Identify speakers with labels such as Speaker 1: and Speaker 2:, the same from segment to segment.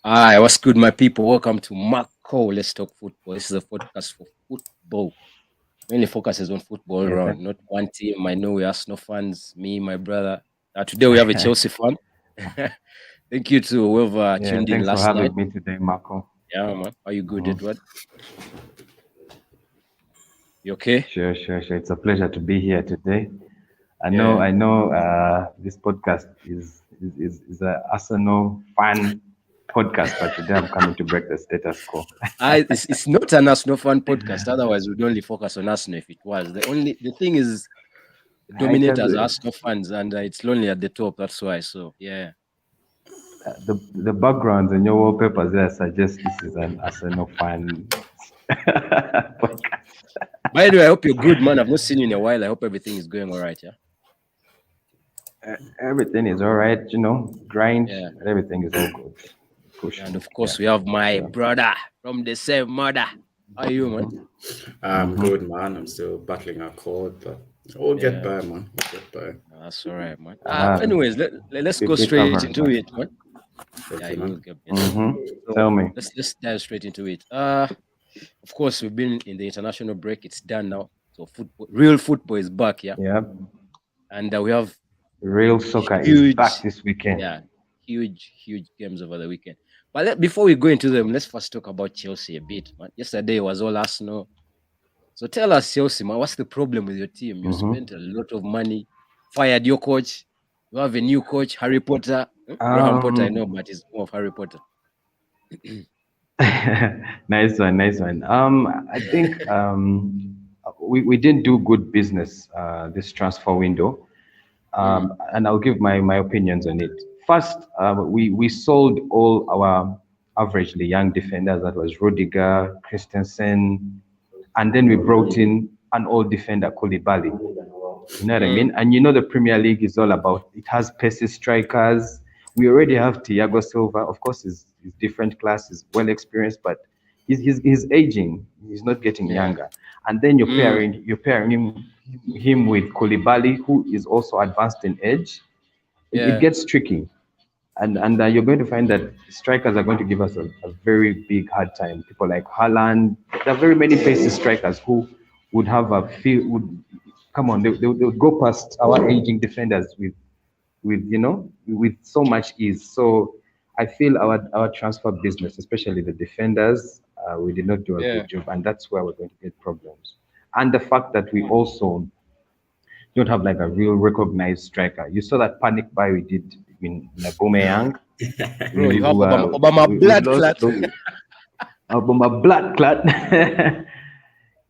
Speaker 1: Hi, what's good, my people? Welcome to Marco. Let's talk football. This is a podcast for football. Mainly focuses on football
Speaker 2: Yeah,
Speaker 1: around, not one team. I know we are no fans, me, my brother. Today we have a Chelsea fan. Thank you to whoever
Speaker 2: yeah.
Speaker 1: tuned in
Speaker 2: Thanks for
Speaker 1: last night.
Speaker 2: having me today, Marco.
Speaker 1: Yeah, man. Are you good,
Speaker 2: Mhm.
Speaker 1: Edward? You okay?
Speaker 2: Sure. It's a pleasure to be here today. I know,
Speaker 1: Yeah.
Speaker 2: I know. This podcast is a Arsenal fan podcast, but today I'm coming to break the status quo.
Speaker 1: It's not an Arsenal fan podcast. Otherwise, we'd only focus on Arsenal if it was. The thing is, the
Speaker 2: I can
Speaker 1: dominators are Arsenal fans, and it's lonely at the top. That's why. So yeah.
Speaker 2: the backgrounds and your wallpapers there suggest this is an Arsenal fan podcast.
Speaker 1: By the way, I hope you're good, man. I've not seen you in a while. I hope everything is going all right. Yeah.
Speaker 2: Everything is all right, grind.
Speaker 1: Yeah.
Speaker 2: Everything is all good.
Speaker 1: And
Speaker 2: Pushing,
Speaker 1: of
Speaker 2: yeah,
Speaker 1: course, we have my
Speaker 2: sure.
Speaker 1: brother from the same mother. How are you, man?
Speaker 3: I'm
Speaker 2: Mm-hmm.
Speaker 3: good, man. I'm still battling a cold, but we'll get
Speaker 1: Yeah,
Speaker 3: by, man. We'll get by.
Speaker 1: that's all right, man.
Speaker 2: Uh,
Speaker 1: Anyways, let's go
Speaker 2: Big
Speaker 1: straight
Speaker 2: cover,
Speaker 1: into
Speaker 2: man.
Speaker 1: it, man. Yeah,
Speaker 3: Okay,
Speaker 1: you will
Speaker 3: man.
Speaker 1: get better.
Speaker 2: Mm-hmm.
Speaker 1: So
Speaker 2: Tell me.
Speaker 1: let's dive straight into it. Of course, we've been in the international break. It's done now. So real football is back, yeah.
Speaker 2: Yeah.
Speaker 1: And we have
Speaker 2: Real soccer is back
Speaker 1: huge,
Speaker 2: this weekend.
Speaker 1: yeah, huge games over the weekend. But before we go into them, let's first talk about Chelsea a bit, man. Yesterday was all Arsenal. So tell us, Chelsea, man, what's the problem with your team? You
Speaker 2: Mm-hmm.
Speaker 1: spent a lot of money, fired your coach. You have a new coach, Harry Potter. Graham Potter, I know,
Speaker 2: Um,
Speaker 1: but he's more of Harry Potter.
Speaker 2: nice one. I think we didn't do good business this transfer window. And I'll give my opinions on it. First, we sold all our averagely young defenders. That was Rudiger, Christensen, and then we brought in an old defender, Koulibaly. You know what I mean? And the Premier League is all about it has pacey strikers. We already have Thiago Silva. Of course, he's different class, he's well experienced, but he's aging. He's not getting
Speaker 1: Yeah.
Speaker 2: younger. And then
Speaker 1: Mm,
Speaker 2: you're pairing him with Koulibaly, who is also advanced in age. It
Speaker 1: yeah.
Speaker 2: gets tricky, and you're going to find that strikers are going to give us a very big hard time. People like Haaland, there are very many pacey strikers who would have a feel would come on, they would go past our aging defenders with so much ease. So I feel our transfer business, especially the defenders, we did not do a
Speaker 1: Yeah.
Speaker 2: good job, and that's where we're going to get problems. And the fact that we also don't have like a real recognized striker. You saw that panic buy we did in Aubameyang.
Speaker 1: Bro, you have
Speaker 2: We were
Speaker 1: Obama
Speaker 2: we
Speaker 1: blood
Speaker 2: lost
Speaker 1: clot.
Speaker 2: Aubameyang blood clot.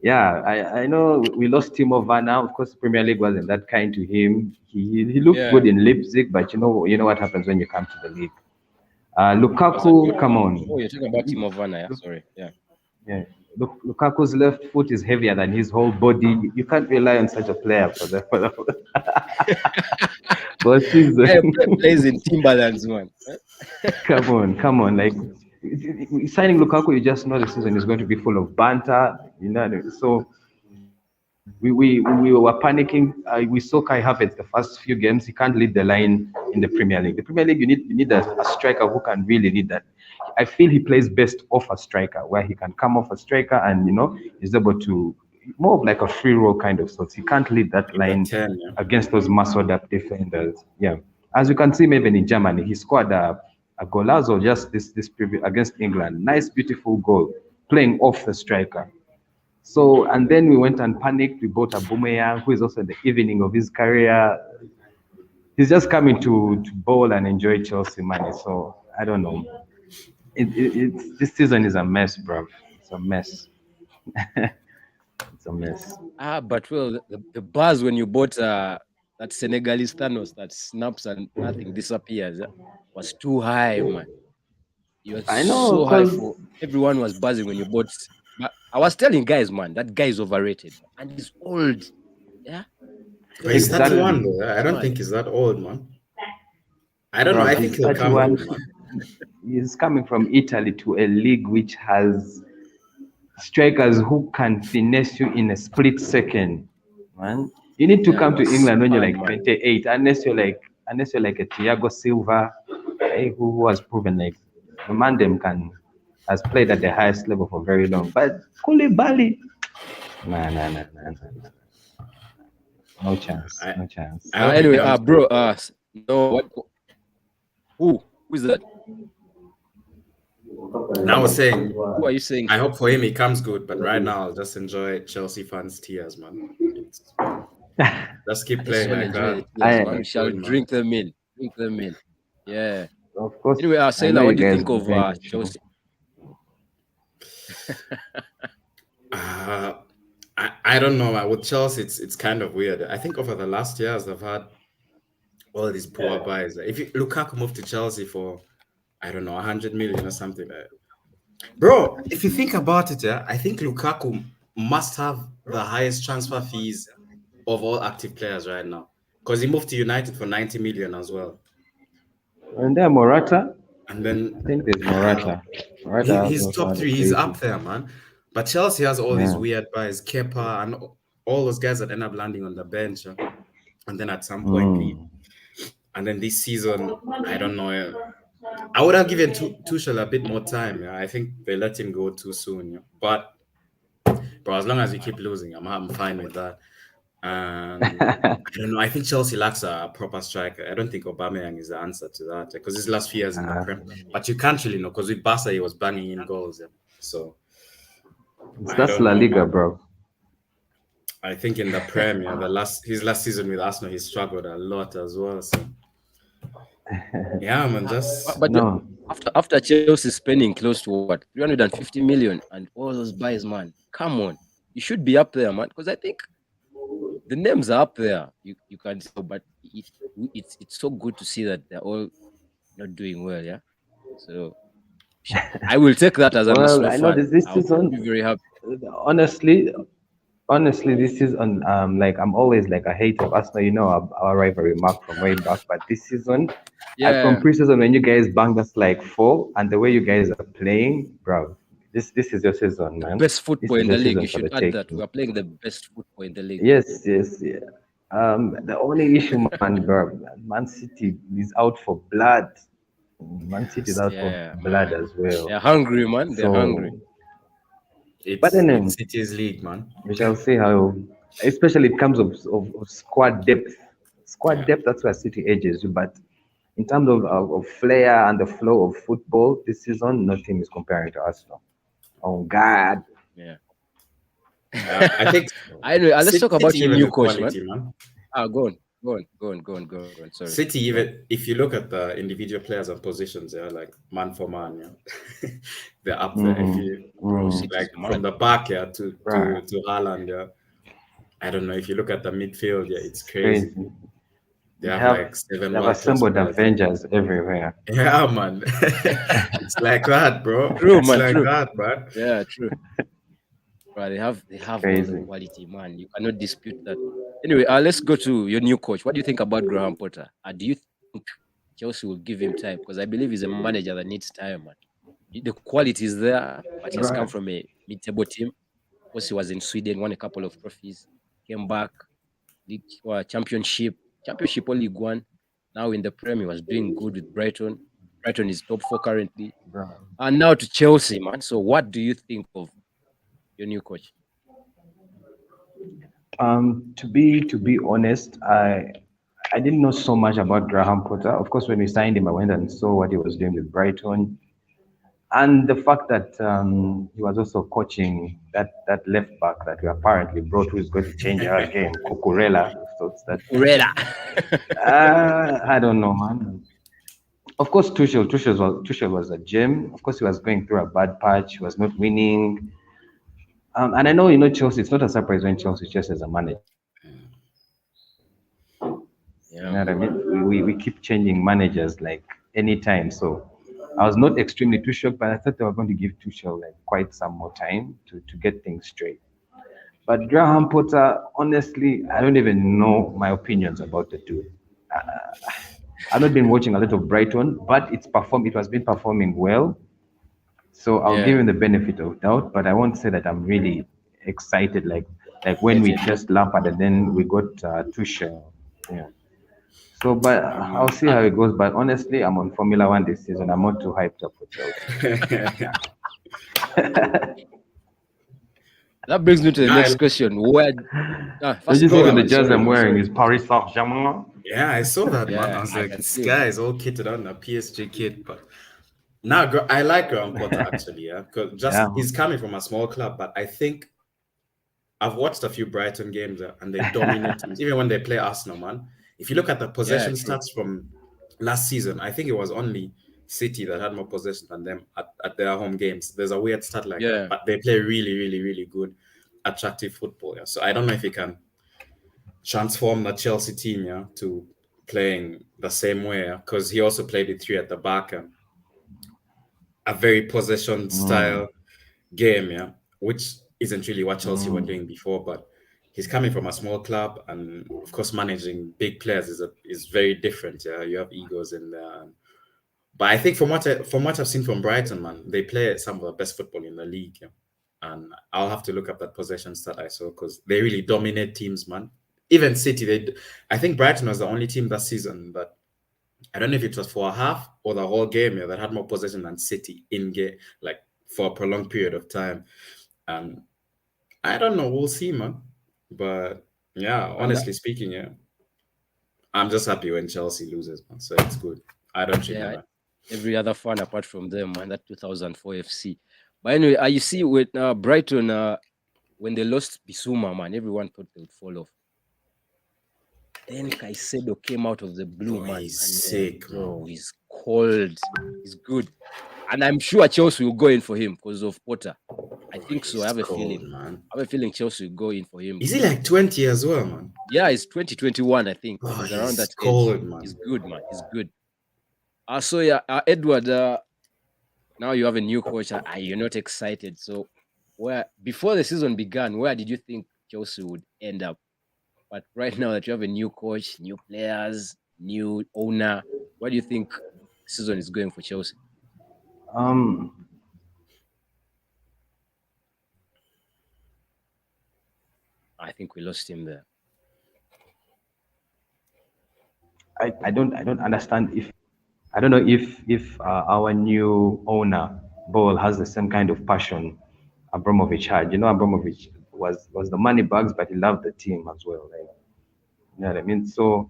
Speaker 2: Yeah, I know we lost Timo Werner. Of course, Premier League wasn't that kind to him. He looked
Speaker 1: Yeah.
Speaker 2: good in Leipzig, but you know what happens when you come to the league.
Speaker 1: Was that
Speaker 2: Lukaku, come on.
Speaker 1: Oh, you're talking about Timo Werner, yeah? Sorry. Yeah.
Speaker 2: Yeah. Lukaku's left foot is heavier than his whole body. You can't rely on such a player for a
Speaker 1: Guy
Speaker 2: season.
Speaker 1: plays in Timberlands, man.
Speaker 2: Come on. Like signing Lukaku, you just know the season is going to be full of banter. So we were panicking. We saw Kai Havertz the first few games. He can't lead the line in the Premier League. The Premier League, you need a striker who can really lead that. I feel he plays best off a striker, where he can come off a striker and is able to more of like a free roll kind of sorts. He can't lead that
Speaker 3: Number
Speaker 2: line
Speaker 3: 10, yeah.
Speaker 2: against those muscled up defenders. Yeah, as you can see, maybe in Germany, he scored a golazo just this previous against England. Nice, beautiful goal, playing off the striker. So, and then we went and panicked. We bought a Boomerang, who is also in the evening of his career. He's just coming to bowl and enjoy Chelsea money. So, I don't know. This season is a mess, bro. It's a mess. It's a mess.
Speaker 1: But well, the buzz when you bought that Senegalese Thanos that snaps and nothing disappears was too high, man. You were
Speaker 2: I know,
Speaker 1: so high
Speaker 2: because
Speaker 1: for everyone was buzzing when you bought. But I was telling guys, man, that guy is overrated, man. And he's old. Yeah,
Speaker 3: But he's 31,
Speaker 2: exactly,
Speaker 3: though. I
Speaker 1: it's
Speaker 3: don't
Speaker 1: mad.
Speaker 3: think he's that old, man. I don't know.
Speaker 2: bro,
Speaker 3: I think
Speaker 2: he's
Speaker 3: he'll come
Speaker 2: 31.
Speaker 3: good, man.
Speaker 2: He's coming from Italy to a league which has strikers who can finesse you in a split second, man. You need to
Speaker 1: Yeah, it
Speaker 2: come to
Speaker 1: was
Speaker 2: England when you're
Speaker 1: mad,
Speaker 2: like
Speaker 1: man.
Speaker 2: 28, unless you're like a Thiago Silva, who has proven like Mandem has played at the highest level for very long. But Koulibaly, nah. No chance,
Speaker 3: I
Speaker 2: no chance.
Speaker 3: I hope he
Speaker 1: Anyway,
Speaker 3: comes
Speaker 1: bro,
Speaker 3: good, man.
Speaker 1: no, who is that?
Speaker 3: I was saying,
Speaker 1: Who are you saying?
Speaker 3: I hope for him he comes good, but right now I'll just enjoy Chelsea fans' tears, man. It's, just keep
Speaker 1: Let's
Speaker 3: playing
Speaker 1: all
Speaker 3: like
Speaker 1: enjoy the
Speaker 3: that.
Speaker 1: tears,
Speaker 2: I
Speaker 1: man. We
Speaker 3: Keep
Speaker 1: shall
Speaker 3: going, man.
Speaker 1: drink them in. Drink them in. Yeah.
Speaker 2: Of course,
Speaker 1: Anyway,
Speaker 2: I know
Speaker 1: Sailor,
Speaker 2: you
Speaker 1: what do you
Speaker 2: guys
Speaker 1: think
Speaker 2: be
Speaker 1: of
Speaker 2: going to show.
Speaker 1: Chelsea?
Speaker 3: Uh, I don't know, man. With Chelsea, it's kind of weird. I think over the last years they've had all these poor buys. If Lukaku moved to Chelsea for, I don't know, 100 million or something, bro. If you think about it, yeah, I think Lukaku must have the highest transfer fees of all active players right now because he moved to United for 90 million as well.
Speaker 2: And then Morata,
Speaker 3: And
Speaker 2: I
Speaker 3: then
Speaker 2: think there's
Speaker 3: uh,
Speaker 2: Morata. Morata has
Speaker 3: he's
Speaker 2: also
Speaker 3: top
Speaker 2: had a
Speaker 3: three. He's
Speaker 2: crazy.
Speaker 3: up there, man. But Chelsea has all these
Speaker 2: Yeah.
Speaker 3: weird buys, Kepa and all those guys that end up landing on the bench, and then at some point leave.
Speaker 2: Mm.
Speaker 3: And then this season, I don't know. I would have given Tuchel a bit more time. Yeah. I think they let him go too soon. Yeah. But as long as we keep losing, I'm fine with that. And I don't know. I think Chelsea lacks a proper striker. I don't think Aubameyang is the answer to that because his last few years in the
Speaker 2: Uh,
Speaker 3: Prem. But you can't really know because with Barca he was banging in goals. Yeah. So I
Speaker 2: that's
Speaker 3: don't
Speaker 2: La
Speaker 3: know,
Speaker 2: Liga,
Speaker 3: man.
Speaker 2: bro.
Speaker 3: I think in the Premier, his last season with Arsenal, he struggled a lot as well. So yeah, man, just
Speaker 1: But
Speaker 2: No,
Speaker 1: after Chelsea spending close to what 350 million and all those buys, man, come on, you should be up there, man. Because I think the names are up there. You can tell, but it's so good to see that they're all not doing well. Yeah, so I will take that as an
Speaker 2: well,
Speaker 1: Arsenal
Speaker 2: I know
Speaker 1: fan.
Speaker 2: this
Speaker 1: I'll
Speaker 2: season.
Speaker 1: be very happy.
Speaker 2: Honestly, honestly, this season, like I'm always like a hater of Arsenal. You know our rivalry mark from way back. But this season, from
Speaker 1: Yeah,
Speaker 2: preseason when you guys banged us like four, and the way you guys are playing, bro, this is your season,
Speaker 1: the
Speaker 2: man.
Speaker 1: best
Speaker 2: This
Speaker 1: football
Speaker 2: is
Speaker 1: in
Speaker 2: your
Speaker 1: the league.
Speaker 2: season
Speaker 1: You
Speaker 2: for
Speaker 1: should
Speaker 2: the
Speaker 1: add that
Speaker 2: taking.
Speaker 1: we are playing the best football in the league.
Speaker 2: Yes, yeah. The only issue, man, bro, Man City is out for blood. Man City is out for
Speaker 1: Yeah,
Speaker 2: blood
Speaker 1: man.
Speaker 2: as well.
Speaker 1: They're hungry, man. They're hungry.
Speaker 2: So, but
Speaker 3: it's
Speaker 2: then
Speaker 3: City's league, man.
Speaker 2: we shall see how, especially in terms of squad depth. Squad
Speaker 3: Yeah.
Speaker 2: depth, that's where City edges you. But in terms of flair and the flow of football this season, no team is comparing to Arsenal. Oh, God.
Speaker 1: Yeah.
Speaker 3: I think
Speaker 1: Anyway, let's talk about
Speaker 3: City
Speaker 1: your
Speaker 3: even
Speaker 1: new
Speaker 3: with
Speaker 1: coach, man.
Speaker 3: quality, man.
Speaker 1: Go on. Sorry.
Speaker 3: City
Speaker 1: Go on.
Speaker 3: even if you look at the individual players and positions, they're like man for man. Yeah, they're up there. If you
Speaker 1: Bro,
Speaker 2: Mm,
Speaker 1: City's
Speaker 3: like from
Speaker 1: mad.
Speaker 3: the back, yeah, to
Speaker 2: bruh,
Speaker 3: Haaland, yeah. I don't know if you look at the midfield, yeah, it's
Speaker 2: it's
Speaker 3: crazy.
Speaker 2: crazy.
Speaker 3: They
Speaker 2: They
Speaker 3: have
Speaker 2: have
Speaker 3: like seven
Speaker 2: they have
Speaker 3: world class
Speaker 2: assembled
Speaker 3: players. Yeah,
Speaker 2: Avengers everywhere.
Speaker 3: yeah, man. It's like that, bro.
Speaker 1: True,
Speaker 3: It's
Speaker 1: man.
Speaker 3: like
Speaker 1: True.
Speaker 3: that, man.
Speaker 1: Yeah, true. Right, they
Speaker 2: It's
Speaker 1: have all the
Speaker 2: crazy.
Speaker 1: quality, man. You cannot dispute that. Anyway, let's go to your new coach. What do you think about Graham Potter? Do you think Chelsea will give him time? Because I believe he's a manager that needs time, man. The quality is there, but he has come
Speaker 2: Right.
Speaker 1: from a mid-table team. Of course, he was in Sweden, won a couple of trophies, came back, league championship or League One. Now in the Premier, he was doing good with Brighton. Brighton is top four currently,
Speaker 2: Bro.
Speaker 1: and now to Chelsea, man. So, what do you think of your new coach?
Speaker 2: To be honest, I didn't know so much about Graham Potter. Of course, when we signed him, I went and saw what he was doing with Brighton, and the fact that he was also coaching that left back that we apparently brought, who is going to change our game, Cucurella. So it's that.
Speaker 1: Urela.
Speaker 2: I don't know, man. Of course, Tuchel was a gem. Of course, he was going through a bad patch. He was not winning. And I know, Chelsea. It's not a surprise when Chelsea just as a manager. You
Speaker 1: Yeah,
Speaker 2: know what I
Speaker 1: man.
Speaker 2: mean? We keep changing managers like anytime. So I was not extremely too shocked, but I thought they were going to give Tuchel like quite some more time to get things straight. But Graham Potter, honestly, I don't even know my opinions about the dude. I've not been watching a lot of Brighton, but it was been performing well. So I'll give
Speaker 1: Yeah,
Speaker 2: him the benefit of doubt, but I won't say that I'm really excited like when we
Speaker 1: excited.
Speaker 2: just Lampard and then we got Tuchel. Yeah. So, but I'll see how it goes. But honestly, I'm on Formula One this season. I'm not too hyped up for Chelsea.
Speaker 1: That brings me to the
Speaker 3: No,
Speaker 1: next question. Where?
Speaker 2: Did
Speaker 1: First
Speaker 2: you
Speaker 1: go
Speaker 2: see
Speaker 1: on,
Speaker 2: the
Speaker 1: man.
Speaker 2: jersey
Speaker 1: Sorry,
Speaker 2: I'm
Speaker 1: man.
Speaker 2: wearing
Speaker 1: Sorry.
Speaker 2: is Paris Saint-Germain?
Speaker 3: yeah, I saw that, man.
Speaker 1: Yeah,
Speaker 3: I was
Speaker 1: I
Speaker 3: like,
Speaker 1: can
Speaker 3: this
Speaker 1: see.
Speaker 3: guy is all kitted out in a PSG kit, but now I like Graham Potter actually, yeah, because just
Speaker 2: Yeah.
Speaker 3: he's coming from a small club, but I think I've watched a few Brighton games and they dominate teams, even when they play Arsenal, man. If you look at the
Speaker 1: Yeah,
Speaker 3: possession
Speaker 1: true.
Speaker 3: stats from last season, I think it was only City that had more possession than them at their home games. There's a weird stat like that,
Speaker 1: Yeah,
Speaker 3: but they play really, really, really good, attractive football. Yeah. So I don't know if he can transform the Chelsea team, yeah, to playing the same way, because he also played with three at the back and a very possession style game, yeah, which isn't really what Chelsea were doing before. But he's coming from a small club, and of course, managing big players is very different. Yeah, you have egos in there. But I think from what I've seen from Brighton, man, they play some of the best football in the league. Yeah. And I'll have to look up that possession stat I saw because they really dominate teams, man. Even City, I think Brighton was the only team that season that I don't know if it was for a half or the whole game, yeah, that had more possession than City in game, like for a prolonged period of time. And I don't know, we'll see, man. But yeah,
Speaker 1: and
Speaker 3: honestly speaking, yeah, I'm just happy when Chelsea loses, man. So it's good. I don't really
Speaker 1: yeah,
Speaker 3: know.
Speaker 1: every other fan apart from them, man. That 2004 FC. But anyway, you see with Brighton, when they lost Bissouma, man, everyone thought they would fall off. Then Caicedo came out of the blue,
Speaker 3: Bro,
Speaker 1: man,
Speaker 3: he's
Speaker 1: and
Speaker 3: sick,
Speaker 1: bro,
Speaker 3: man.
Speaker 1: he's cold. He's good, and I'm sure Chelsea will go in for him because of Potter. I
Speaker 3: Bro,
Speaker 1: think so. I
Speaker 3: he's
Speaker 1: have a
Speaker 3: cold,
Speaker 1: feeling.
Speaker 3: man.
Speaker 1: I have a feeling Chelsea will go in for him.
Speaker 3: Is he like 20 as well, man?
Speaker 1: Yeah, it's 2021, I think.
Speaker 3: Bro,
Speaker 1: He's around
Speaker 3: he's
Speaker 1: that age.
Speaker 3: cold,
Speaker 1: He's
Speaker 3: man.
Speaker 1: good, man. He's good. So yeah, Edward. Now you have a new coach. You're not excited. So, where before the season began, where did you think Chelsea would end up? But right now that you have a new coach, new players, new owner, where do you think the season is going for Chelsea?
Speaker 2: Um,
Speaker 1: I think we lost him there.
Speaker 2: I don't understand if I don't know if our new owner Ball has the same kind of passion Abramovich had. You know, Abramovich was the money bugs, but he loved the team as well. Like, you know what I mean? So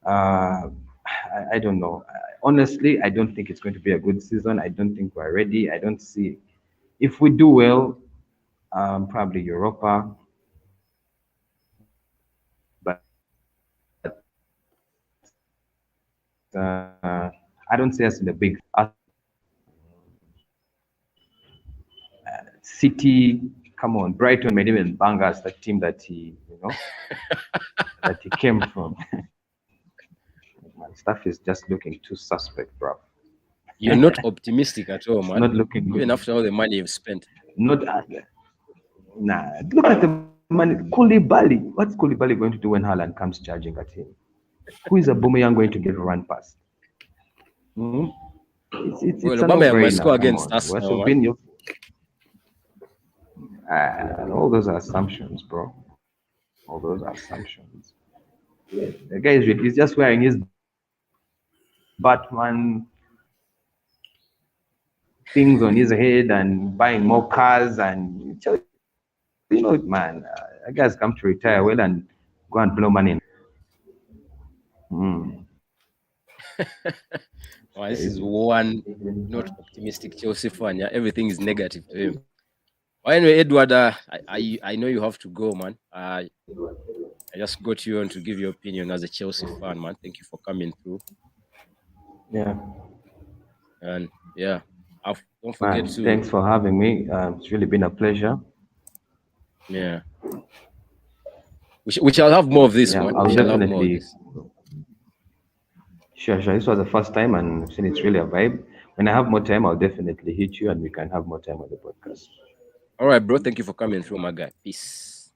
Speaker 2: I don't know. Honestly, I don't think it's going to be a good season. I don't think we're ready. I don't see if we do well, probably Europa, but I don't see us in the big City. Come on, Brighton made even bang us the team that that he came from. Man, stuff is just looking too suspect, bro.
Speaker 1: You're not optimistic at all,
Speaker 2: It's
Speaker 1: man.
Speaker 2: not looking
Speaker 1: Even
Speaker 2: good.
Speaker 1: after all the money you've spent.
Speaker 2: Not nah. Look at the money. Koulibaly. What's Koulibaly going to do when Haaland comes charging at him? Who is Aubameyang going to get a run past? Hmm? It's
Speaker 1: Well,
Speaker 2: a
Speaker 1: Aubameyang might
Speaker 2: no-brainer.
Speaker 1: score
Speaker 2: Come
Speaker 1: against
Speaker 2: on, we're
Speaker 1: Arsenal, man.
Speaker 2: Sobinho. All those are assumptions, bro. All those are assumptions. The guy he's just wearing his Batman things on his head and buying more cars and man, that guy's come to retire well and go and blow money.
Speaker 1: Oh, this is
Speaker 2: Crazy.
Speaker 1: one not optimistic Chelsea fan. Yeah, everything is negative to him. Well, anyway, Edward, I know you have to go, man. I just got you on to give your opinion as a Chelsea fan, man. Thank you for coming through.
Speaker 2: Yeah,
Speaker 1: And yeah, don't forget
Speaker 2: man.
Speaker 1: to,
Speaker 2: Thanks for having me. It's really been a pleasure.
Speaker 1: yeah. We shall have more of this,
Speaker 2: Yeah,
Speaker 1: man. We
Speaker 2: I'll
Speaker 1: shall have more of
Speaker 2: definitely.
Speaker 1: this.
Speaker 2: Sure. This was the first time, and I've seen it's really a vibe. When I have more time, I'll definitely hit you, and we can have more time on the podcast.
Speaker 1: All right, bro. Thank you for coming through, my guy. Peace.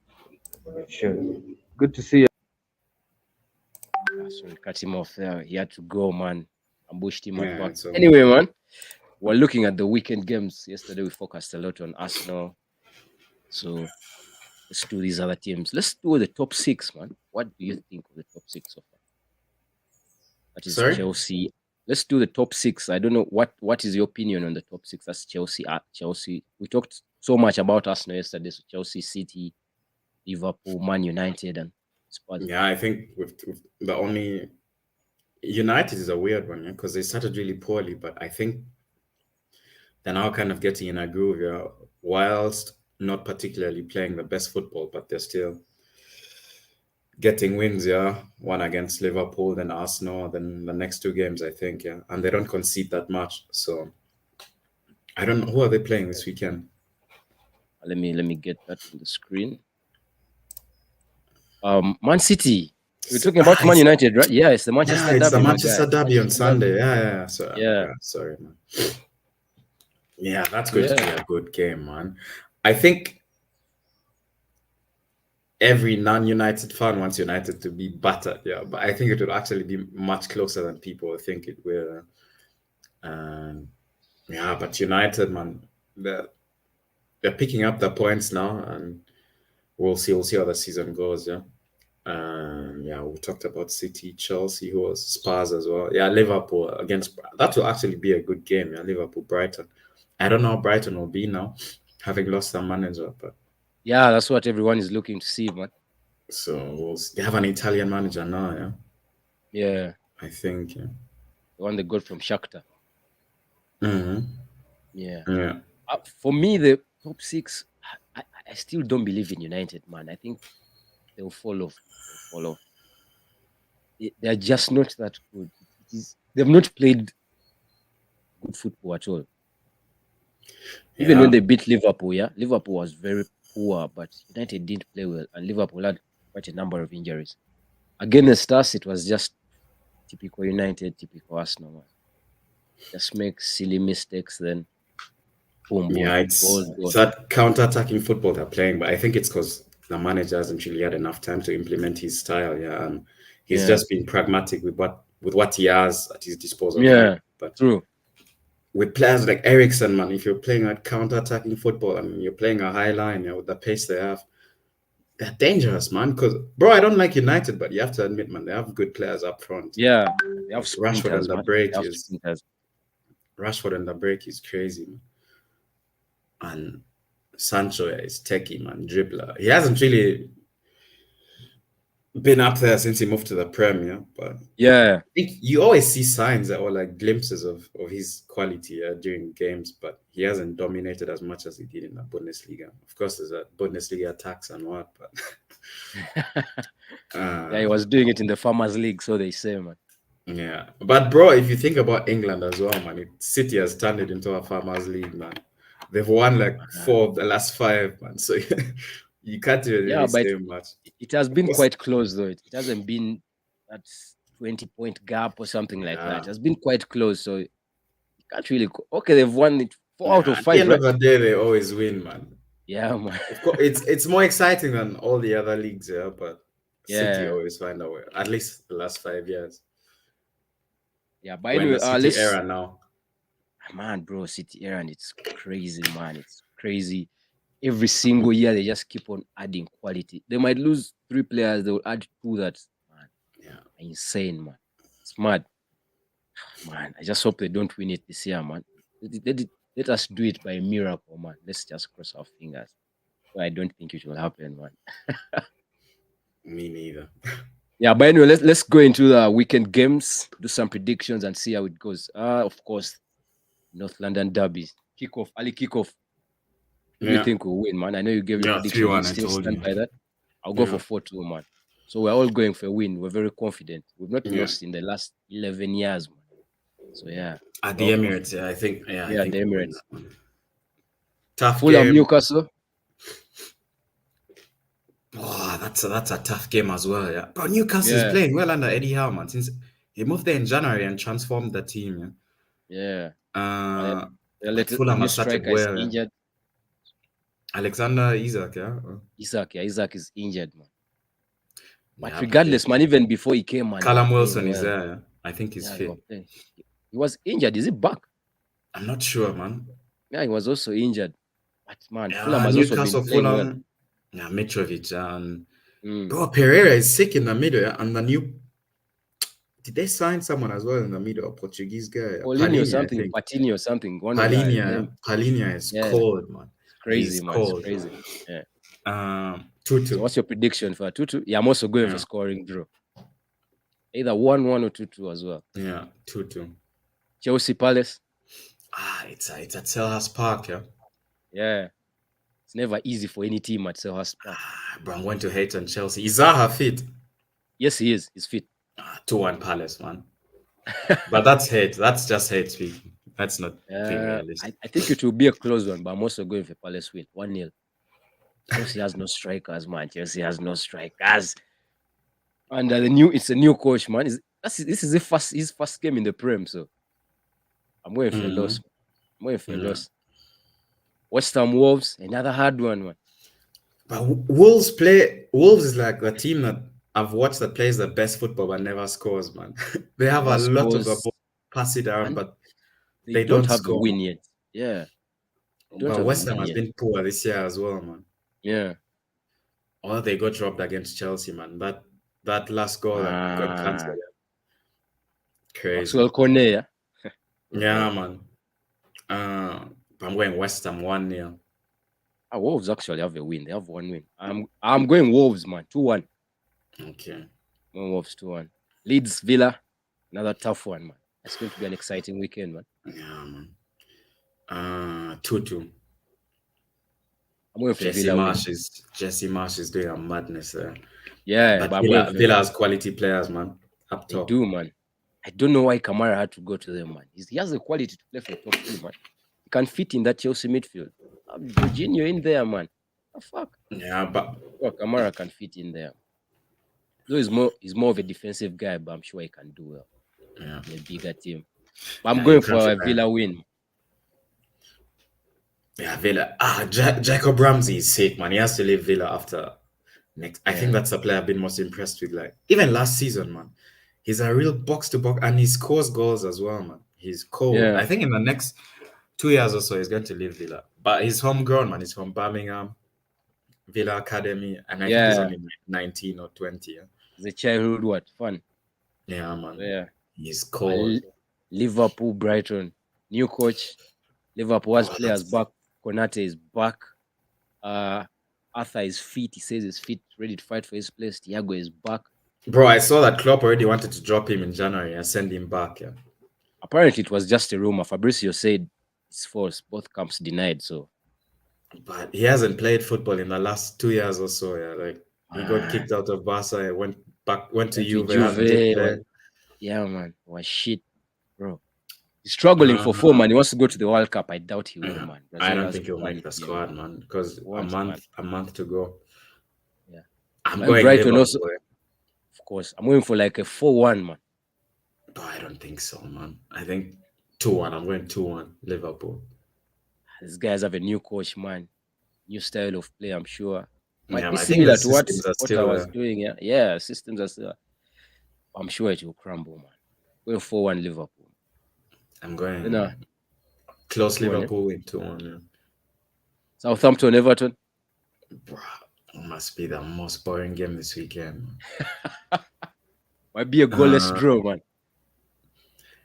Speaker 2: Sure. Good to see you.
Speaker 1: So we cut him off there. He had to go, man. Ambushed him at
Speaker 3: Yeah,
Speaker 1: back.
Speaker 3: it's all
Speaker 1: Anyway, man, we're looking at the weekend games. Yesterday we focused a lot on Arsenal. So let's do these other teams. Let's do the top six, man. What do you think of the top six so far? That is
Speaker 3: Sorry?
Speaker 1: Chelsea. Let's do the top six. I don't know what is your opinion on the top six. That's Chelsea. Chelsea. We talked so much about Arsenal yesterday. So Chelsea, City, Liverpool, Man United, and Spurs.
Speaker 3: Yeah, I think with the only United is a weird one, because they started really poorly, but I think they're now kind of getting in a groove, yeah, whilst not particularly playing the best football, but they're still getting wins, yeah. One against Liverpool, then Arsenal, then the next two games, I think, yeah. And they don't concede that much. So I don't know who are they playing this weekend.
Speaker 1: Let me get that on the screen. Man City. We're talking about Man United, right? Yeah, it's the Manchester
Speaker 3: it's
Speaker 1: Derby.
Speaker 3: the Manchester Derby on Sunday.
Speaker 1: Derby.
Speaker 3: Yeah. So,
Speaker 1: Yeah.
Speaker 3: sorry, man. Yeah, that's going to be a good game, man. I think every non-United fan wants United to be battered, yeah, but I think it will actually be much closer than people think it will. Yeah, but United, man, they're picking up the points now, and we'll see how the season goes. Yeah. Yeah, we talked about City, Chelsea, who was Spurs as well. Yeah, Liverpool against that will actually be a good game. Yeah, Liverpool, Brighton. I don't know how Brighton will be now, having lost their manager, but
Speaker 1: yeah, that's what everyone is looking to see, man.
Speaker 3: So they have an Italian manager now. Yeah.
Speaker 1: Yeah.
Speaker 3: I think. Yeah.
Speaker 1: The one they got from Shakhtar.
Speaker 3: Mm-hmm.
Speaker 1: Yeah.
Speaker 3: Yeah.
Speaker 1: For me, the top six, I still don't believe in United, man. I think they'll fall off. They're just not that good. They've not played good football at all. Even when they beat Liverpool, yeah, Liverpool was very poor, but United didn't play well, and Liverpool had quite a number of injuries. Against us, it was just typical United, typical Arsenal, man. Just make silly mistakes, then boom, boom.
Speaker 3: Yeah, it's that counter-attacking football they're playing, but I think it's because the manager hasn't really had enough time to implement his style. Yeah, and he's just been pragmatic with what he has at his disposal.
Speaker 1: Yeah,
Speaker 3: but
Speaker 1: true.
Speaker 3: With players like Eriksen, man, if you're playing at counter-attacking football and you're playing a high line, with the pace they have, they're dangerous, man. Because, bro, I don't like United, but you have to admit, man, they have good players up front.
Speaker 1: Yeah, they have
Speaker 3: Rashford and the break is
Speaker 1: sprinters.
Speaker 3: Rashford and the break is crazy, man. And Sancho is techie, man, dribbler. He hasn't really been up there since he moved to the Premier, but
Speaker 1: yeah,
Speaker 3: I think you always see signs or like glimpses of his quality during games, but he hasn't dominated as much as he did in the Bundesliga. Of course, there's a Bundesliga tax and what, but
Speaker 1: yeah, he was doing it in the Farmers League, so they say, man.
Speaker 3: Yeah, but bro, if you think about England as well, man, City has turned it into a Farmers League, man. They've won like 4 of the last 5, man. So you can't really say much.
Speaker 1: It has been quite close, though. It hasn't been that 20-point gap or something like that. It has been quite close, so you can't really. Okay, they've won it 4 out of 5.
Speaker 3: At the end of the day, they always win, man.
Speaker 1: Yeah, man.
Speaker 3: Of course, it's more exciting than all the other leagues, yeah. But City always find a way. At least the last 5 years.
Speaker 1: Yeah, but anyway,
Speaker 3: City era now.
Speaker 1: Man, bro, City era, and it's crazy, man. It's crazy. Every single year, they just keep on adding quality. They might lose 3 players, they will add 2 that, man, insane, man. It's mad. Man, I just hope they don't win it this year, man. Let us do it by a miracle, man. Let's just cross our fingers. But I don't think it will happen, man.
Speaker 3: Me neither.
Speaker 1: Yeah, but anyway, let's go into the weekend games, do some predictions, and see how it goes. Of course, North London Derby early kickoff. Who do you think will win, man? I know you gave your prediction. You still stand by that? I'll go for 4-2, man. So we're all going for a win. We're very confident. We've not lost in the last 11 years, man. So yeah.
Speaker 3: At the Emirates, I think. Yeah, I think
Speaker 1: the Emirates.
Speaker 3: Tough
Speaker 1: Fulham,
Speaker 3: game.
Speaker 1: Newcastle.
Speaker 3: Oh, that's a tough game as well, yeah. But Newcastle is playing well under Eddie Howe, man. Since he moved there in January and transformed the team,
Speaker 1: yeah.
Speaker 3: Fulham has started well.
Speaker 1: Injured.
Speaker 3: Alexander Isak, yeah.
Speaker 1: Isak is injured, man. But regardless, man, even before he came, man,
Speaker 3: Callum Wilson is there. Yeah. I think he's fit.
Speaker 1: He was injured. Is he back?
Speaker 3: I'm not sure, man.
Speaker 1: Yeah, he was also injured. But man, Fulham has also been playing well.
Speaker 3: Yeah, Mitrovic and bro, Pereira is sick in the middle, and the new Did they sign someone as well in the middle? A Portuguese guy,
Speaker 1: Paulinho or
Speaker 3: Palhinha, I
Speaker 1: something,
Speaker 3: think.
Speaker 1: Patini or something. One guy
Speaker 3: Palhinha,
Speaker 1: name.
Speaker 3: Palhinha is
Speaker 1: Yeah,
Speaker 3: cold, man.
Speaker 1: it's crazy,
Speaker 3: He's
Speaker 1: man. It's
Speaker 3: cold.
Speaker 1: crazy. Yeah. So
Speaker 3: 2-2.
Speaker 1: what's your prediction for 2-2? Yeah, I'm also going for
Speaker 3: Yeah,
Speaker 1: scoring draw. Either 1-1 or 2-2 as well.
Speaker 3: yeah, 2-2.
Speaker 1: Chelsea Palace.
Speaker 3: It's at Selhurst Park, yeah.
Speaker 1: Yeah. It's never easy for any team at Selhurst Park.
Speaker 3: Bro, I'm going to hate on Chelsea. Is Zaha fit?
Speaker 1: Yes, he is. He's fit.
Speaker 3: 2-1 Palace, man. But that's hate. That's just hate speaking. That's not being realistic.
Speaker 1: I think it will be a close one, but I'm also going for Palace win. 1-0. Chelsea has no strikers, man. Chelsea has no strikers. And it's a new coach, man. This is his first game in the Prem, so I'm going for a loss. I'm going for a loss. West Ham Wolves, another hard one, man.
Speaker 3: But Wolves is like a team that I've watched that plays the best football but never scores, man. They have a lot of the ball, pass it around, but
Speaker 1: they don't have
Speaker 3: score.
Speaker 1: the win yet. Yeah.
Speaker 3: But West Ham has been poor this year as well, man.
Speaker 1: Yeah.
Speaker 3: Or they got dropped against Chelsea, man. That last goal that got cancelled. Crazy.
Speaker 1: Maxwell Cornet, yeah?
Speaker 3: Yeah, man. I'm going West Ham 1-0.
Speaker 1: Wolves actually have a win. They have one win. I'm going Wolves, man. 2-1.
Speaker 3: Okay.
Speaker 1: I'm going Wolves 2-1. Leeds Villa, another tough one, man. It's going to be an exciting weekend, man.
Speaker 3: Yeah, man. 2-2.
Speaker 1: I'm going for
Speaker 3: Jesse
Speaker 1: Villa.
Speaker 3: Jesse Marsh is doing a madness there.
Speaker 1: Yeah,
Speaker 3: but Villa has quality players, man. Up top.
Speaker 1: They do, man. I don't know why Kamara had to go to them, man. He has the quality to play for top team, man. He can fit in that Chelsea midfield. Jorginho in there, man. Oh, fuck.
Speaker 3: Yeah, but
Speaker 1: Kamara can fit in there. Though he's more of a defensive guy, but I'm sure he can do well.
Speaker 3: Yeah.
Speaker 1: In a bigger team. But I'm going for a Villa win.
Speaker 3: Yeah, Villa. Jacob Ramsey is sick, man. He has to leave Villa after next. I think that's the player I've been most impressed with. Like even last season, man. He's a real box to box, and he scores goals as well, man. He's cold. Yeah. I think in the next 2 years or so, he's going to leave Villa. But he's homegrown, man. He's from Birmingham, Villa Academy, and I think he's only 19 or 20. Yeah?
Speaker 1: He's a childhood fun.
Speaker 3: Yeah, man.
Speaker 1: Yeah.
Speaker 3: He's cold.
Speaker 1: Liverpool, Brighton, new coach. Liverpool has players back. Konate is back. Arthur is fit. He says he's fit, ready to fight for his place. Thiago is back.
Speaker 3: Bro, I saw that Klopp already wanted to drop him in January and send him back. Yeah.
Speaker 1: Apparently, it was just a rumor. Fabrizio said it's false. Both camps denied. So,
Speaker 3: but he hasn't played football in the last 2 years or so. Yeah, like he got kicked out of Barca. Went to Juve.
Speaker 1: Yeah, man, was shit, bro. He's struggling for form, man. He wants to go to the World Cup. I doubt he will, man.
Speaker 3: I don't think he'll make the squad, man, because a month to go.
Speaker 1: Yeah,
Speaker 3: I'm going Brighton also.
Speaker 1: Of course, I'm going for like a 4-1, man.
Speaker 3: But I don't think so, man. I think 2-1. I'm going 2-1 Liverpool.
Speaker 1: These guys have a new coach, man. New style of play, I'm sure. Might be
Speaker 3: I
Speaker 1: similar to what I was doing. Yeah, systems are still. I'm sure it will crumble, man. Going 4-1 Liverpool.
Speaker 3: I'm going close Liverpool in 2-1. Yeah.
Speaker 1: Southampton, Everton.
Speaker 3: Bro, it must be the most boring game this weekend.
Speaker 1: Might be a goalless draw, man.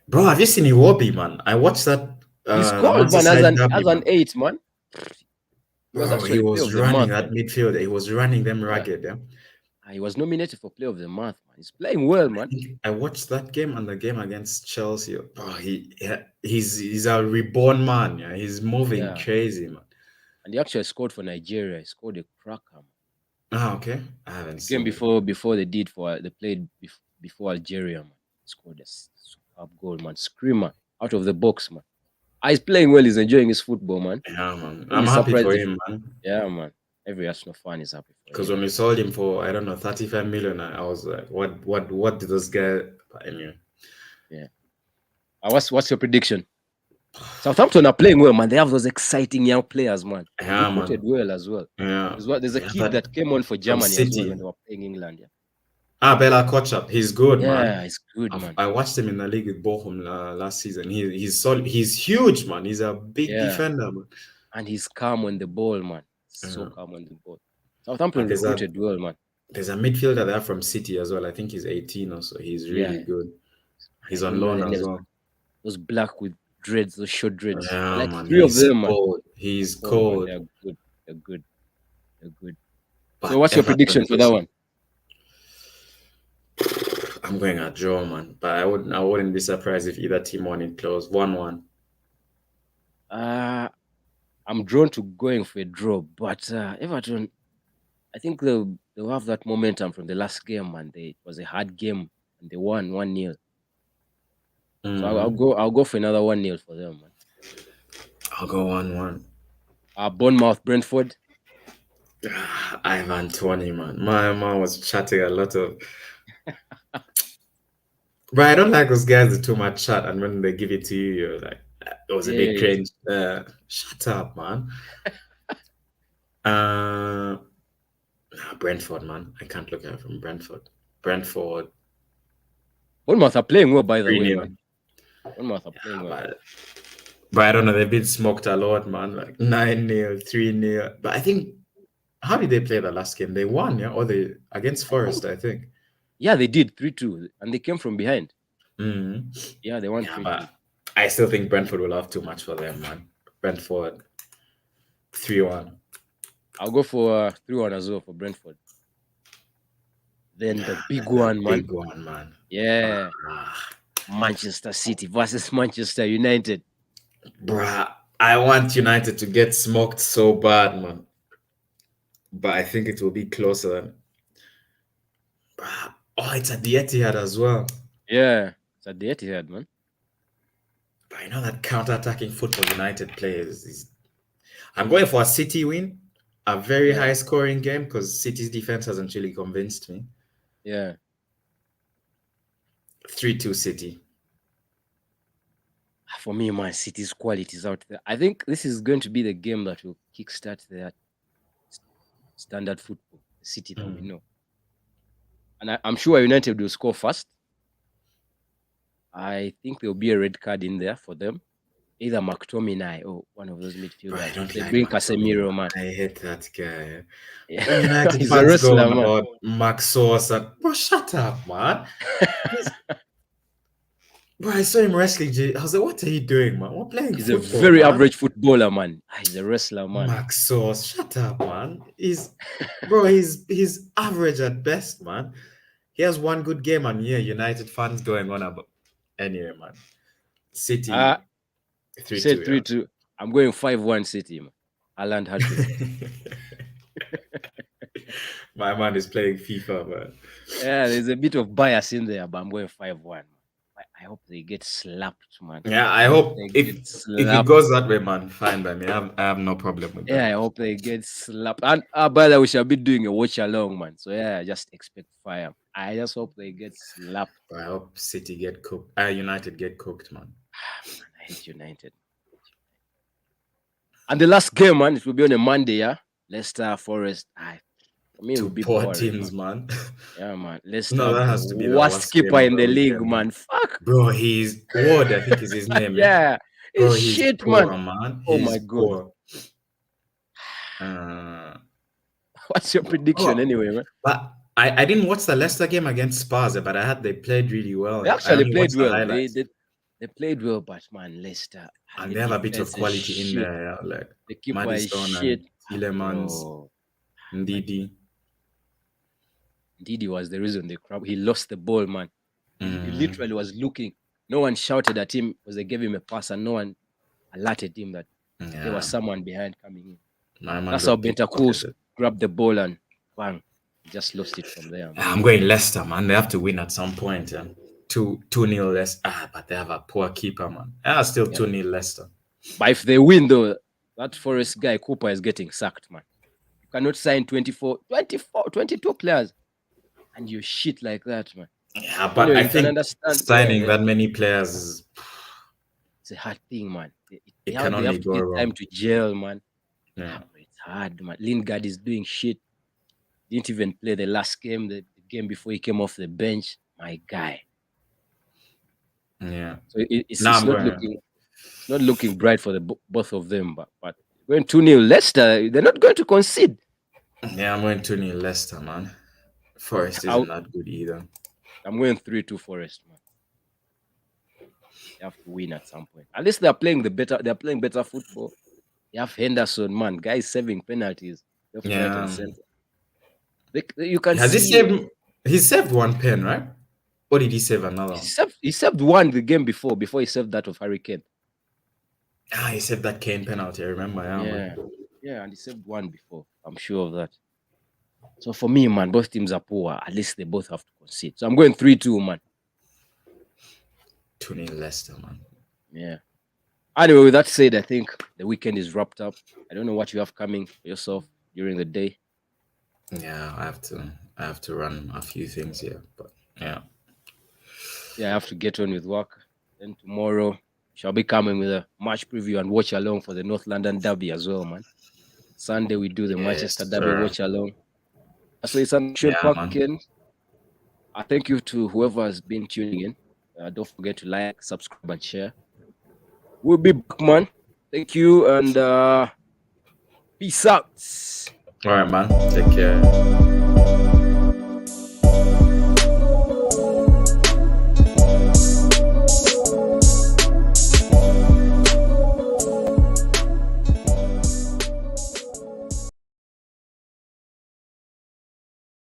Speaker 3: Bro, have you seen Iwobi, man? I watched that.
Speaker 1: He's called, man, as an 8, man.
Speaker 3: Bro, he was running that midfield. He was running them ragged, yeah.
Speaker 1: He was nominated for Player of the Month, man. He's playing well, man.
Speaker 3: I watched that game and the game against Chelsea. Bro, he's a reborn man. Yeah, he's moving crazy, man.
Speaker 1: And he actually scored for Nigeria. He scored a cracker.
Speaker 3: Okay. I haven't seen
Speaker 1: game before they played before Algeria, man. He scored a superb goal, man. Screamer out of the box, man. He's playing well. He's enjoying his football, man.
Speaker 3: Yeah, man. I'm happy for him, man.
Speaker 1: Yeah, man. Every Arsenal fan is happy for him.
Speaker 3: Because when we sold him for 35 million, I was like, what did this guy? Anyway.
Speaker 1: Yeah. What's your prediction? Southampton are playing well, man. They have those exciting young players, man.
Speaker 3: Yeah,
Speaker 1: man. They played well as well.
Speaker 3: Yeah.
Speaker 1: There's a kid that came on for Germany as well when they were playing England. Yeah.
Speaker 3: Bella Kotchap. He's good, man.
Speaker 1: Yeah, he's good, man.
Speaker 3: I watched him in the league with Bochum last season. He's solid. He's huge, man. He's a big defender, man.
Speaker 1: And he's calm on the ball, man. So calm on the ball. Southampton recruited well, man.
Speaker 3: There's a midfielder there from City as well. I think he's 18 or so. He's really good. He's
Speaker 1: I
Speaker 3: on
Speaker 1: don't know
Speaker 3: loan
Speaker 1: their
Speaker 3: as
Speaker 1: names.
Speaker 3: well.
Speaker 1: Those black with dreads, those short dreads. I
Speaker 3: Yeah,
Speaker 1: like
Speaker 3: man.
Speaker 1: 3 of
Speaker 3: He's
Speaker 1: them, man.
Speaker 3: cold. He's
Speaker 1: Oh man,
Speaker 3: cold.
Speaker 1: they're good. They're good. They're good. So
Speaker 3: But
Speaker 1: what's your
Speaker 3: Everton
Speaker 1: prediction for that
Speaker 3: is.
Speaker 1: one?
Speaker 3: I'm going a draw, man. But I wouldn't be surprised if either team won it close. 1-1.
Speaker 1: Uh I'm drawn to going for a draw, but Everton, I think they'll have that momentum from the last game, man. It was a hard game and they won 1-0. So I'll go for another 1-0 for them, man.
Speaker 3: I'll go 1-1.
Speaker 1: Bournemouth, Brentford.
Speaker 3: Ivan 20, man. My man was chatting a lot of. But I don't like those guys that too much chat, and when they give it to you, you're like, it was a bit
Speaker 1: Yes.
Speaker 3: cringe. Shut up, man. Brentford, man. I can't look at it from Brentford. Brentford.
Speaker 1: Bournemouth are playing well, by the way,
Speaker 3: 3-0.
Speaker 1: man. Bournemouth are playing well.
Speaker 3: But I don't know. They've been smoked a lot, man. Like 9-0, 3-0. But I think, how did they play the last game? They won, yeah? Or they against Forest, I think.
Speaker 1: Yeah, they did 3-2, and they came from behind.
Speaker 3: Mm-hmm.
Speaker 1: Yeah, they won
Speaker 3: Yeah,
Speaker 1: 3-2.
Speaker 3: but I still think Brentford will have too much for them, man. Brentford 3-1.
Speaker 1: I'll go for 3-1 as well for Brentford. Then the big one, man.
Speaker 3: Big one, man.
Speaker 1: Yeah. Manchester City versus Manchester United.
Speaker 3: Bruh, I want United to get smoked so bad, man. But I think it will be closer than. Bruh. Oh, it's at the Etihad as well.
Speaker 1: Yeah, it's at the Etihad, man.
Speaker 3: But I know that counter-attacking football United plays. I'm going for a City win, a very high-scoring game, because City's defense hasn't really convinced me.
Speaker 1: Yeah.
Speaker 3: 3-2 City.
Speaker 1: For me, man, City's quality is out there. I think this is going to be the game that will kickstart their standard football, the City that we know. And I'm sure United will score first. I think there'll be a red card in there for them. Either McTominay or one of those midfielders.
Speaker 3: I don't
Speaker 1: They
Speaker 3: like
Speaker 1: bring
Speaker 3: McTominay,
Speaker 1: Casemiro, man.
Speaker 3: I hate that guy.
Speaker 1: Yeah.
Speaker 3: United
Speaker 1: He's a
Speaker 3: fans
Speaker 1: wrestler,
Speaker 3: go on
Speaker 1: man.
Speaker 3: about Max Sauce and bro, shut up, man. Bro, I saw him wrestling. I was like, what are you doing, man? We're playing
Speaker 1: He's
Speaker 3: football,
Speaker 1: a very
Speaker 3: man.
Speaker 1: average footballer, man. He's a wrestler, man.
Speaker 3: Max Sauce, shut up, man. He's average at best, man. He has one good game, and yeah, United fans going on about. Anyway, man. City 3-2.
Speaker 1: Said 3-2. I'm going 5-1 City, man. Haaland hat-trick.
Speaker 3: My man is playing FIFA, man.
Speaker 1: Yeah, there's a bit of bias in there, but I'm going 5-1. I hope they get slapped, man.
Speaker 3: Yeah, I hope if it goes that way, man, fine by me. I have no problem with that.
Speaker 1: Yeah, I hope they get slapped. And by the way, we shall be doing a watch along, man. So yeah, just expect fire. I just hope they get slapped.
Speaker 3: I hope City get cooked. United get cooked, man.
Speaker 1: I hate United. And the last game, man, it will be on a Monday, yeah. Leicester, Forest. For me, it will be
Speaker 3: poor
Speaker 1: boring,
Speaker 3: teams, man.
Speaker 1: Yeah, man. Leicester,
Speaker 3: No, that has to be the
Speaker 1: worst keeper in the league, man. Fuck,
Speaker 3: bro. He's Ward, I think is his name.
Speaker 1: Yeah,
Speaker 3: bro,
Speaker 1: he's shit,
Speaker 3: poor,
Speaker 1: man.
Speaker 3: He's
Speaker 1: Oh my god.
Speaker 3: Poor.
Speaker 1: What's your prediction anyway, man?
Speaker 3: But I didn't watch the Leicester game against Spurs, but I heard they played really well.
Speaker 1: They actually played well. They played well, but man, Leicester
Speaker 3: and they have a bit of quality in there, yeah, like
Speaker 1: the keeper
Speaker 3: Madison
Speaker 1: is shit.
Speaker 3: And Tielemans, Ndidi.
Speaker 1: Ndidi was the reason he lost the ball, man. He literally was looking. No one shouted at him because they gave him a pass, and no one alerted him that there was someone behind coming in. That's how Bentancur grabbed the ball and bang, just lost it from there. Man.
Speaker 3: I'm going Leicester, man. They have to win at some point. 2-0 Leicester. But they have a poor keeper, man. Still 2-0 Leicester.
Speaker 1: But if they win, though, that Forest guy, Cooper, is getting sacked, man. You cannot sign 22 players and you shit like that, man.
Speaker 3: Yeah, but I think signing that many players is...
Speaker 1: It's a hard thing, man.
Speaker 3: It can only go wrong.
Speaker 1: Time to jail, man.
Speaker 3: Yeah.
Speaker 1: It's hard, man. Lingard is doing shit. Didn't even play the last game, the game before he came off the bench. My guy.
Speaker 3: Yeah.
Speaker 1: So it's not looking bright for the both of them, but going 2-0 Leicester, they're not going to concede.
Speaker 3: Yeah, I'm going 2-0 Leicester, man. Forest isn't that good either.
Speaker 1: I'm going 3-2 Forest, man. They have to win at some point. At least they're playing better football. You have Henderson, man, guys saving penalties left, right, and center. You can
Speaker 3: Has
Speaker 1: see
Speaker 3: he saved one pen, right? Or did he save another one?
Speaker 1: he saved one the game before he saved that of Harry Kane.
Speaker 3: He saved that Kane penalty. I remember.
Speaker 1: Yeah, and he saved one before. I'm sure of that. So for me, man, both teams are poor. At least they both have to concede. So I'm going 3-2, man.
Speaker 3: 2-0 Leicester, man.
Speaker 1: Yeah. Anyway, with that said, I think the weekend is wrapped up. I don't know what you have coming for yourself during the day.
Speaker 3: Yeah, I have to run a few things here, but yeah.
Speaker 1: Yeah, I have to get on with work. Then tomorrow shall be coming with a match preview and watch along for the North London Derby as well, man. Sunday we do the Manchester Derby watch along. So it's an action-packed weekend. I thank you to whoever has been tuning in. Don't forget to like, subscribe, and share. We'll be back, man. Thank you, and peace out.
Speaker 3: All right, man. Take care.